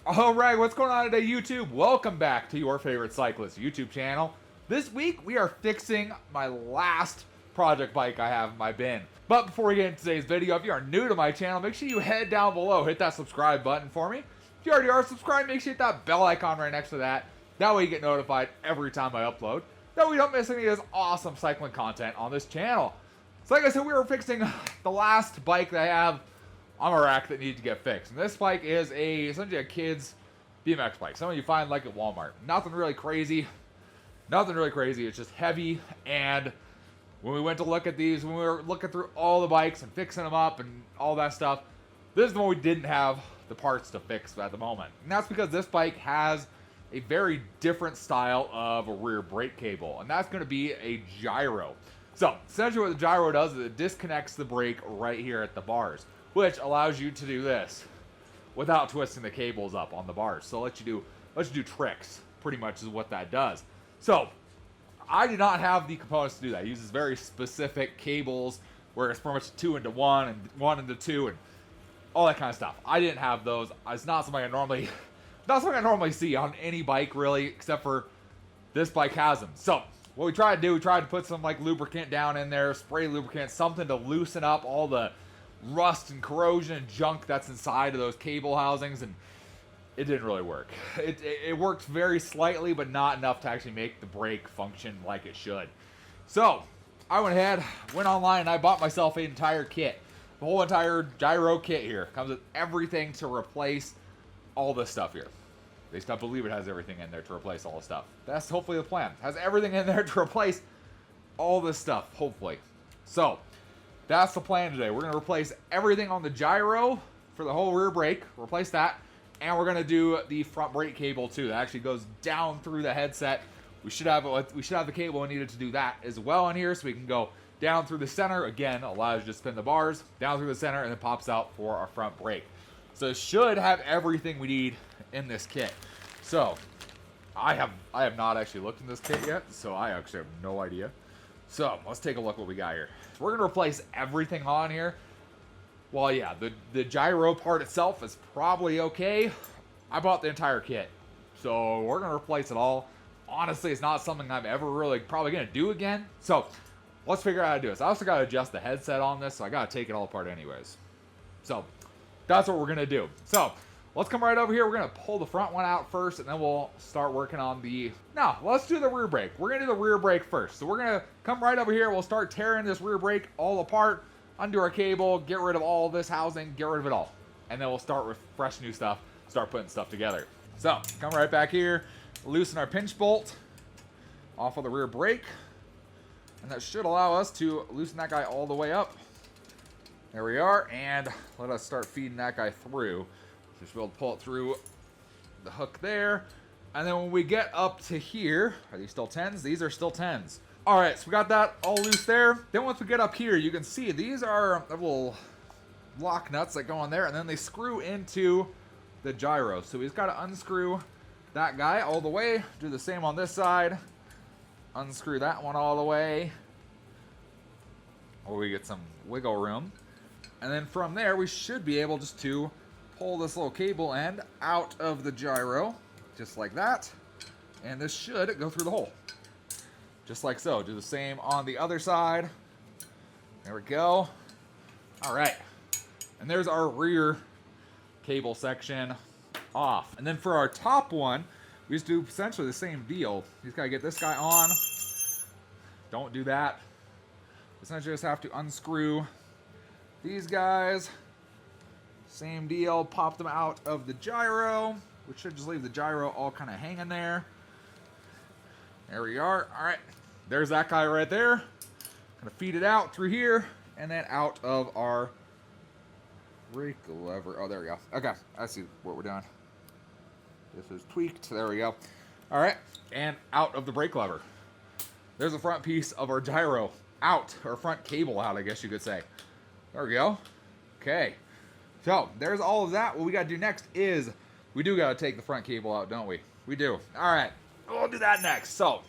Alright, what's going on today, YouTube? Welcome back to your favorite cyclist YouTube channel. This week, we are fixing my last project bike I have in my bin. But before we get into today's video, if you are new to my channel, make sure you head down below, hit that subscribe button for me. If you already are subscribed, make sure you hit that bell icon right next to that. That way you get notified every time I upload. That way you don't miss any of this awesome cycling content on this channel. So like I said, we were fixing the last bike that I have on my rack that needs to get fixed. And this bike is essentially a kid's BMX bike. Some of you find like at Walmart. Nothing really crazy. Nothing really crazy. It's just heavy. And when we went to look at these, when we were looking through all the bikes and fixing them up and all that stuff, this is the one we didn't have the parts to fix at the moment. And that's because this bike has a very different style of a rear brake cable. And that's going to be a gyro. So essentially what the gyro does is it disconnects the brake right here at the bars, which allows you to do this without twisting the cables up on the bars. So let you do tricks, pretty much is what that does. So I did not have the components to do that. It uses very specific cables where it's pretty much 2 into 1 and 1 into 2 and all that kind of stuff. I didn't have those. It's not something I normally see on any bike really, except for this bike has them. So what we tried to do, we tried to put some like lubricant down in there, spray lubricant, something to loosen up all the rust and corrosion and junk that's inside of those cable housings, and it didn't really work. It worked very slightly, but not enough to actually make the brake function like it should. So I went ahead, went online, and I bought myself an entire kit. The whole entire gyro kit here comes with everything to replace all this stuff here. At least I believe it has everything in there to replace all the stuff. That's hopefully the plan. It has everything in there to replace all this stuff, hopefully. So that's the plan today. We're going to replace everything on the gyro for the whole rear brake, replace that, and we're going to do the front brake cable too. That actually goes down through the headset. We should have the cable we needed to do that as well in here, so we can go down through the center. Again, allows you to spin the bars down through the center, and then pops out for our front brake. So it should have everything we need in this kit. So I have not actually looked in this kit yet, so I actually have no idea. So let's take a look what we got here. So we're gonna replace everything on here. Well, yeah, the gyro part itself is probably okay. I bought the entire kit, so we're gonna replace it all. Honestly, it's not something I'm ever really probably gonna do again. So let's figure out how to do this. I also gotta adjust the headset on this, so I gotta take it all apart anyways. So that's what we're gonna do. So let's come right over here. We're gonna pull the front one out first, and then we'll start working on the... No, let's do the rear brake. We're gonna do the rear brake first. So we're gonna come right over here. We'll start tearing this rear brake all apart, undo our cable, get rid of all this housing, get rid of it all. And then we'll start with fresh new stuff, start putting stuff together. So come right back here, loosen our pinch bolt off of the rear brake. And that should allow us to loosen that guy all the way up. There we are, and let us start feeding that guy through. So we should be able to pull it through the hook there. And then when we get up to here, are these still 10s? These are still 10s. All right, so we got that all loose there. Then once we get up here, you can see these are the little lock nuts that go on there, and then they screw into the gyro. So we just got to unscrew that guy all the way. Do the same on this side. Unscrew that one all the way. Or we get some wiggle room. And then from there, we should be able just to pull this little cable end out of the gyro, just like that. And this should go through the hole, just like so. Do the same on the other side. There we go. All right. And there's our rear cable section off. And then for our top one, we just do essentially the same deal. You just gotta get this guy on. Don't do that. Essentially just have to unscrew these guys. Same deal, pop them out of the gyro, which should just leave the gyro all kind of hanging there. There we are. All right, there's that guy right there. Gonna feed it out through here and then out of our brake lever. Oh, there we go. Okay, I see what we're doing. This is tweaked. There we go. All right, and out of the brake lever. There's the front piece of our gyro out, or front cable out, I guess you could say. There we go. Okay. So there's all of that. What we got to do next is we do got to take the front cable out, don't we? We do. All right. We'll do that next. So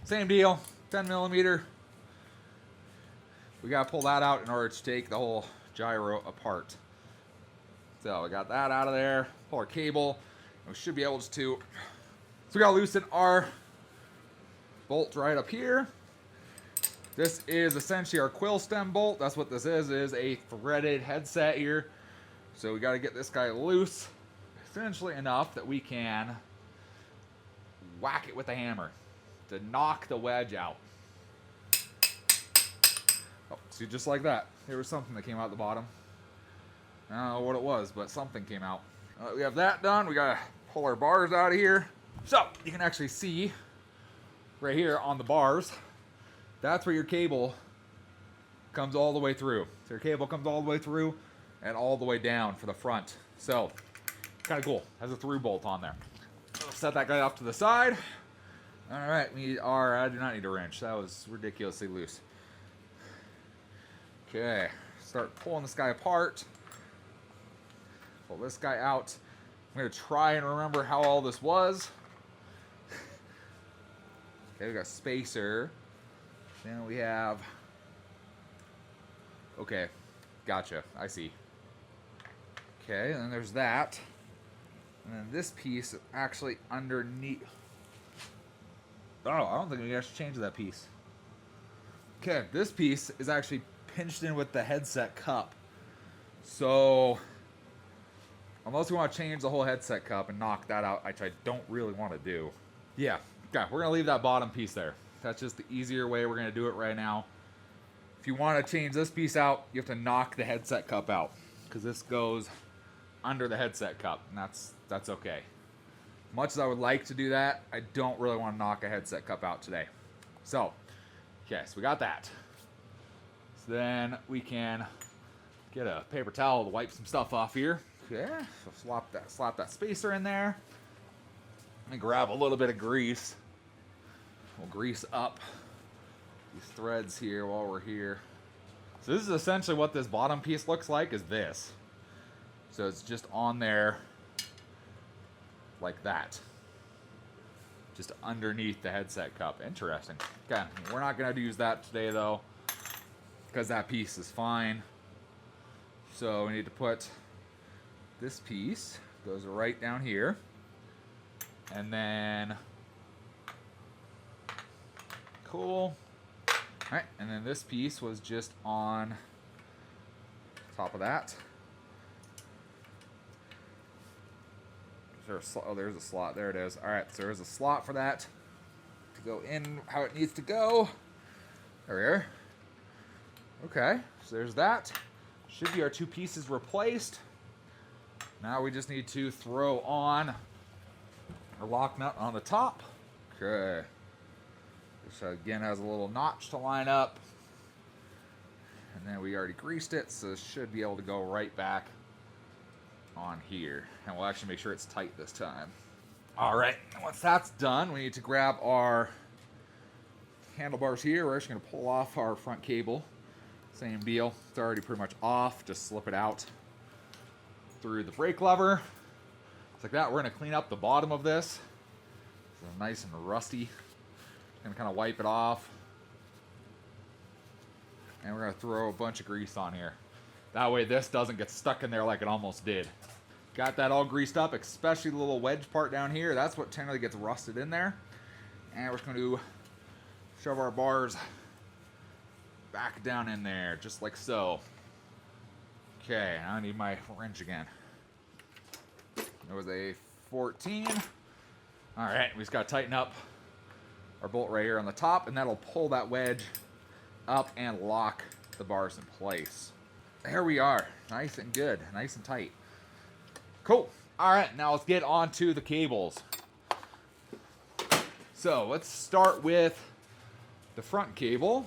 same deal, 10 millimeter. We got to pull that out in order to take the whole gyro apart. So we got that out of there. Pull our cable. And we should be able to. So we gotta loosen our bolt right up here. This is essentially our quill stem bolt. That's what this is a threaded headset here. So we gotta get this guy loose, essentially enough that we can whack it with a hammer to knock the wedge out. Oh, see, just like that. There was something that came out the bottom. I don't know what it was, but something came out. We have that done. We gotta pull our bars out of here. So you can actually see right here on the bars, that's where your cable comes all the way through. So your cable comes all the way through and all the way down for the front. So kind of cool. Has a through bolt on there. I'll set that guy off to the side. All right, we need our, I do not need a wrench. That was ridiculously loose. Okay, start pulling this guy apart. Pull this guy out. I'm gonna try and remember how all this was. Okay, we got spacer. Then we have, okay, gotcha, I see. Okay, and then there's that. And then this piece actually underneath. Oh, I don't think we actually changed that piece. Okay, this piece is actually pinched in with the headset cup. So, unless we want to change the whole headset cup and knock that out, which I don't really want to do. Yeah, okay, we're going to leave that bottom piece there. That's just the easier way we're going to do it right now. If you want to change this piece out, you have to knock the headset cup out, because this goes under the headset cup, and that's okay. Much as I would like to do that, I don't really want to knock a headset cup out today. So, okay, so we got that. So then we can get a paper towel to wipe some stuff off here. Okay, so slap that spacer in there. Let me grab a little bit of grease. We'll grease up these threads here while we're here. So this is essentially what this bottom piece looks like, is this. So it's just on there like that. Just underneath the headset cup. Interesting. Okay, we're not gonna use that today though, because that piece is fine. So we need to put this piece, goes right down here. And then, cool. All right, and then this piece was just on top of that. Oh, there's a slot. There it is. All right, so there's a slot for that to go in how it needs to go. There we are. Okay, so there's that. Should be our two pieces replaced. Now we just need to throw on our lock nut on the top. Okay. This again has a little notch to line up. And then we already greased it, so it should be able to go right back on here. And we'll actually make sure it's tight this time. All right, once that's done, we need to grab our handlebars here. We're actually gonna pull off our front cable. Same deal, it's already pretty much off. Just slip it out through the brake lever. It's like that. We're gonna clean up the bottom of this. It's nice and rusty. Gonna kind of wipe it off. And we're gonna throw a bunch of grease on here. That way this doesn't get stuck in there like it almost did. Got that all greased up, especially the little wedge part down here. That's what generally gets rusted in there. And we're just gonna shove our bars back down in there, just like so. Okay, now I need my wrench again. There was a 14. All right, we just gotta tighten up our bolt right here on the top, and that'll pull that wedge up and lock the bars in place. There we are, nice and good, nice and tight. Cool. All right, now let's get on to the cables. So let's start with the front cable.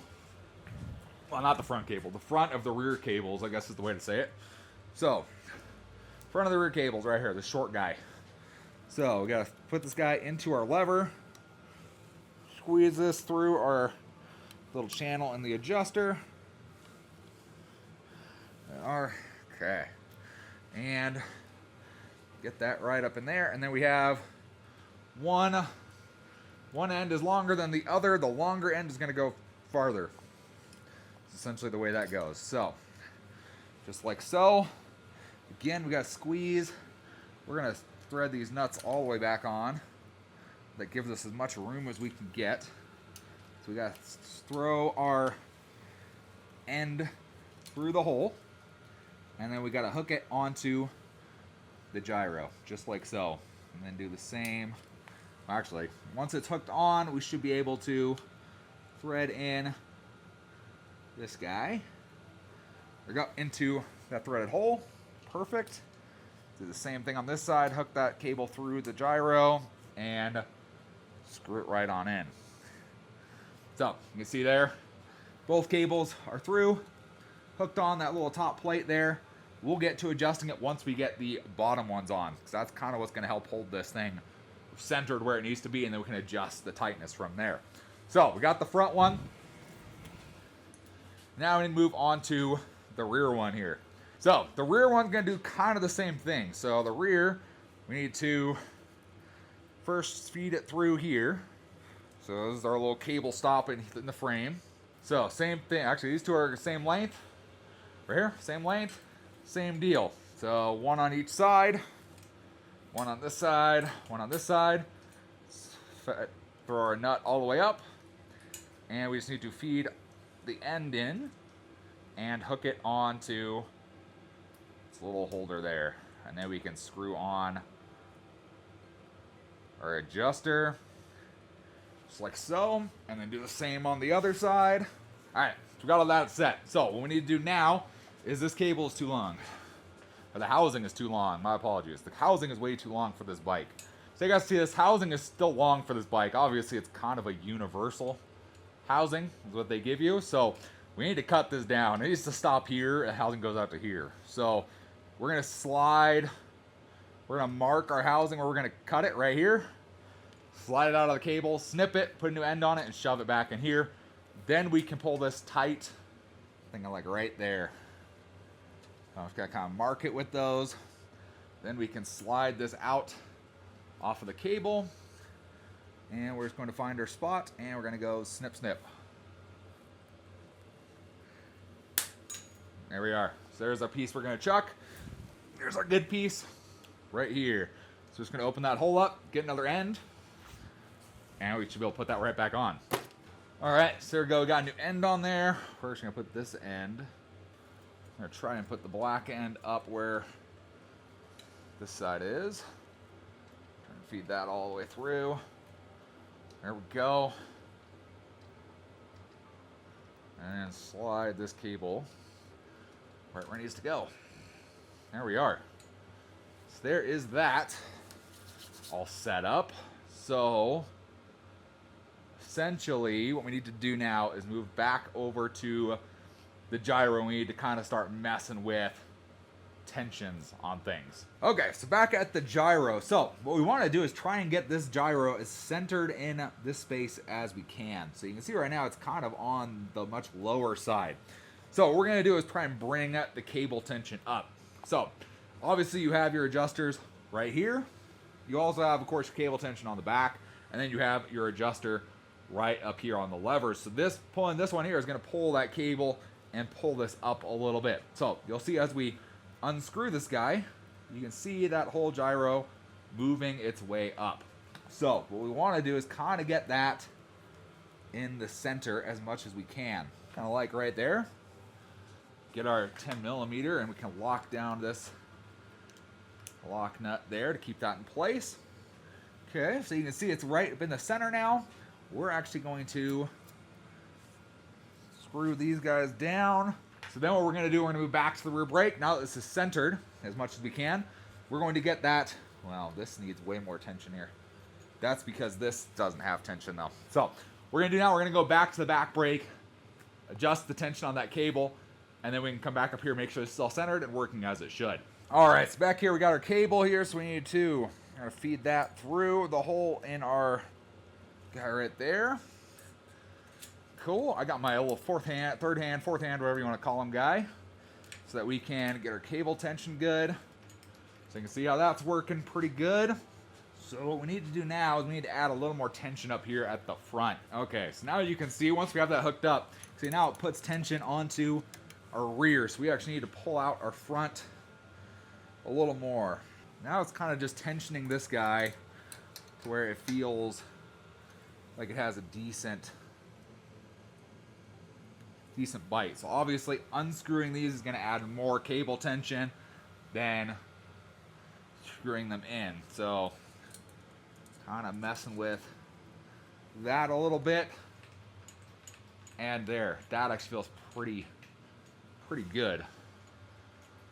Well, not the front cable, the front of the rear cables, I guess is the way to say it. So, front of the rear cables right here, the short guy. So we gotta put this guy into our lever, squeeze this through our little channel in the adjuster. Okay. And get that right up in there. And then we have one end is longer than the other. The longer end is gonna go farther. It's essentially the way that goes. So, just like so, Again, we got to squeeze. We're going to thread these nuts all the way back on. That gives us as much room as we can get. So we got to throw our end through the hole. And then we got to hook it onto the gyro, just like so. And then do the same. Actually, once it's hooked on, we should be able to thread in this guy. We go into that threaded hole. Perfect. Do the same thing on this side. Hook that cable through the gyro and screw it right on in. So you can see there, both cables are through, hooked on that little top plate there. We'll get to adjusting it once we get the bottom ones on, because that's kind of what's going to help hold this thing centered where it needs to be, and then we can adjust the tightness from there. So we got the front one. Now we need to move on to the rear one here. So the rear one's going to do kind of the same thing. So the rear, we need to first feed it through here. So this is our little cable stop in the frame. So same thing. Actually, these two are the same length. Right here, same length, same deal. So one on each side, one on this side, one on this side. Throw our nut all the way up. And we just need to feed the end in and hook it onto this little holder there. And then we can screw on our adjuster, just like so, and then do the same on the other side. All right, so we got all that set. So what we need to do now is this cable is too long. Or the housing is too long, my apologies. The housing is way too long for this bike. So you guys see this housing is still long for this bike. Obviously it's kind of a universal housing is what they give you. So we need to cut this down. It needs to stop here and housing goes out to here. So we're gonna slide, we're gonna mark our housing where we're gonna cut it right here. Slide it out of the cable, snip it, put a new end on it, and shove it back in here. Then we can pull this tight, I think like right there. So I'm just gonna kind of mark it with those. Then we can slide this out off of the cable. And we're just going to find our spot, and we're gonna go snip, snip. There we are. So there's our piece we're gonna chuck. Here's our good piece right here. So we're just gonna open that hole up, get another end, and we should be able to put that right back on. All right, so there we go. We got a new end on there. We're just gonna put this end. I'm gonna try and put the black end up where this side is. Try and feed that all the way through. There we go. And slide this cable right where it needs to go. There we are. So there is that all set up. So essentially what we need to do now is move back over to the gyro. We need to kind of start messing with tensions on things. Okay, so back at the gyro. So what we want to do is try and get this gyro as centered in this space as we can. So you can see right now it's kind of on the much lower side. So what we're going to do is try and bring the cable tension up. So obviously you have your adjusters right here. You also have, of course, your cable tension on the back, and then you have your adjuster right up here on the levers. So this pulling this one here is going to pull that cable and pull this up a little bit. So you'll see as we unscrew this guy, you can see that whole gyro moving its way up. So what we want to do is kind of get that in the center as much as we can. Kind of like right there. Get our 10mm and we can lock down this lock nut there to keep that in place. Okay, so you can see it's right up in the center now. We're actually going to screw these guys down. So then what we're going to do, we're going to move back to the rear brake. Now that this is centered as much as we can, we're going to get that. Well, this needs way more tension here. That's because this doesn't have tension though. So we're going to do now, we're going to go back to the back brake, adjust the tension on that cable, and then we can come back up here, make sure it's all centered and working as it should. All right, so back here we got our cable here, so we need to feed that through the hole in our guy right there. Cool. I got my little fourth hand, whatever you want to call them, guy, so that we can get our cable tension good. So you can see how that's working pretty good. So what we need to do now is we need to add a little more tension up here at the front. Okay, so now you can see once we have that hooked up, see now it puts tension onto our rear. So we actually need to pull out our front a little more. Now it's kind of just tensioning this guy to where it feels like it has a decent bite. So obviously unscrewing these is going to add more cable tension than screwing them in. So kind of messing with that a little bit. And there, that actually feels pretty good.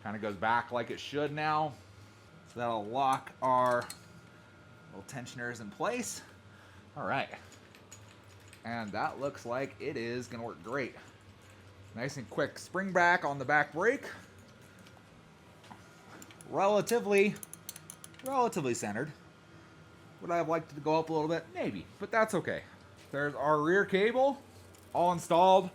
Kind of goes back like it should now. So that'll lock our little tensioners in place. All right. And that looks like it is gonna work great. Nice and quick spring back on the back brake. Relatively centered. Would I have liked it to go up a little bit? Maybe, but that's okay. There's our rear cable, all installed.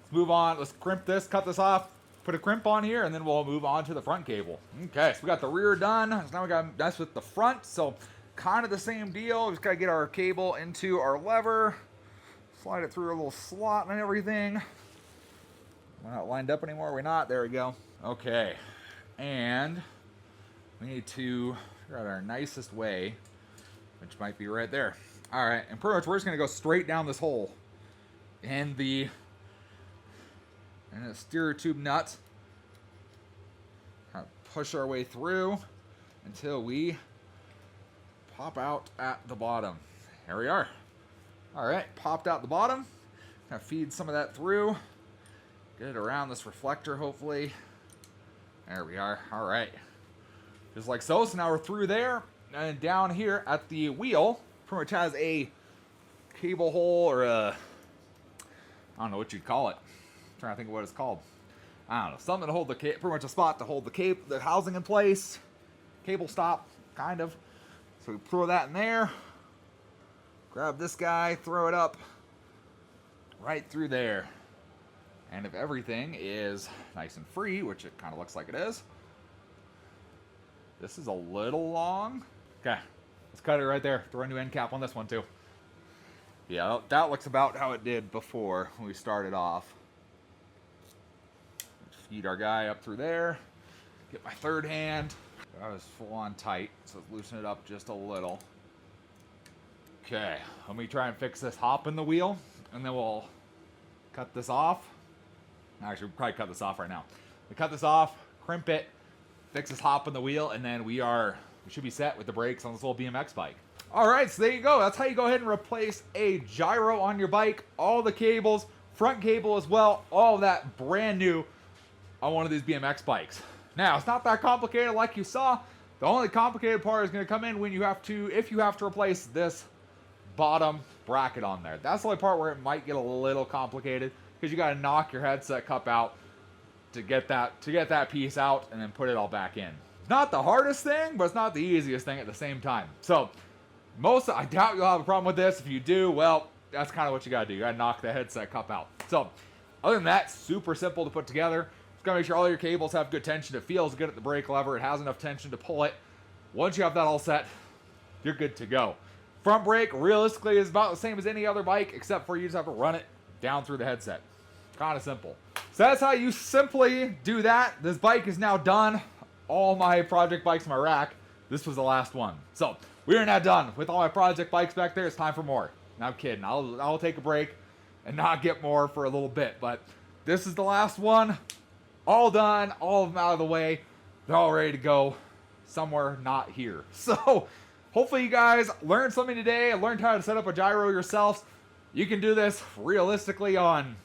Let's move on. Let's crimp this, cut this off, put a crimp on here, and then we'll move on to the front cable. Okay, so we got the rear done. So now we got to mess with the front. So kind of the same deal. We just got to get our cable into our lever, slide it through a little slot and everything. We're not lined up anymore. We're not. There we go. Okay, and we need to figure out our nicest way, which might be right there. All right, and pretty much we're just gonna go straight down this hole in the steerer tube nut. Kind of push our way through until we pop out at the bottom. Here we are. All right, popped out the bottom. Kind of feed some of that through. Get it around this reflector, hopefully. There we are. All right. Just like so. So now we're through there. And down here at the wheel, pretty much has a cable hole or a, I don't know what you'd call it. I'm trying to think of what it's called. I don't know. Something to hold the pretty much a spot to hold the housing in place. Cable stop, kind of. So we throw that in there. Grab this guy, throw it up right through there. And if everything is nice and free, which it kind of looks like it is, this is a little long. Okay, let's cut it right there. Throw a new end cap on this one too. Yeah, that looks about how it did before when we started off. Feed our guy up through there. Get my third hand. That was full on tight, so let's loosen it up just a little. Okay, let me try and fix this hop in the wheel, and then we'll cut this off. Actually, we'll probably cut this off right now. We cut this off, crimp it, fix this hop in the wheel, and then we should be set with the brakes on this little BMX bike. All right, so there you go. That's how you go ahead and replace a gyro on your bike. All the cables, front cable as well, all of that brand new on one of these BMX bikes. Now, it's not that complicated like you saw. The only complicated part is going to come in when if you have to replace this bottom bracket on there. That's the only part where it might get a little complicated, because you got to knock your headset cup out to get that piece out and then put it all back in. It's not the hardest thing, but it's not the easiest thing at the same time. So I doubt you'll have a problem with this. If you do, well, that's kind of what you got to do. You got to knock the headset cup out. So other than that, super simple to put together. Just got to make sure all your cables have good tension. It feels good at the brake lever. It has enough tension to pull it. Once you have that all set, you're good to go. Front brake, realistically, is about the same as any other bike, except for you just have to run it down through the headset. Kind of simple. So that's how you simply do that. This bike is now done. All my project bikes in my rack, this was the last one. So we are now done with all my project bikes back there. It's time for more. No, I'm kidding. I'll take a break and not get more for a little bit. But this is the last one. All done. All of them out of the way. They're all ready to go somewhere not here. So hopefully you guys learned something today and learned how to set up a gyro yourselves. You can do this realistically on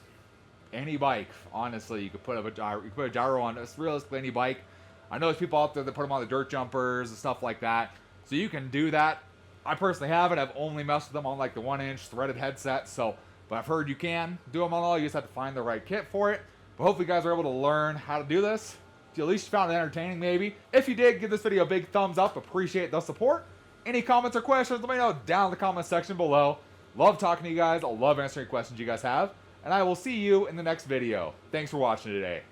any bike. Honestly, you could put up a gyro. You could put a gyro on realistically any bike. I know there's people out there that put them on the dirt jumpers and stuff like that. So you can do that. I personally haven't. I've only messed with them on like the 1-inch threaded headset. So, but I've heard you can do them on all. You just have to find the right kit for it. But hopefully you guys are able to learn how to do this. At least you found it entertaining, maybe. If you did, give this video a big thumbs up. Appreciate the support. Any comments or questions, let me know down in the comment section below. Love talking to you guys. I love answering questions you guys have. And I will see you in the next video. Thanks for watching today.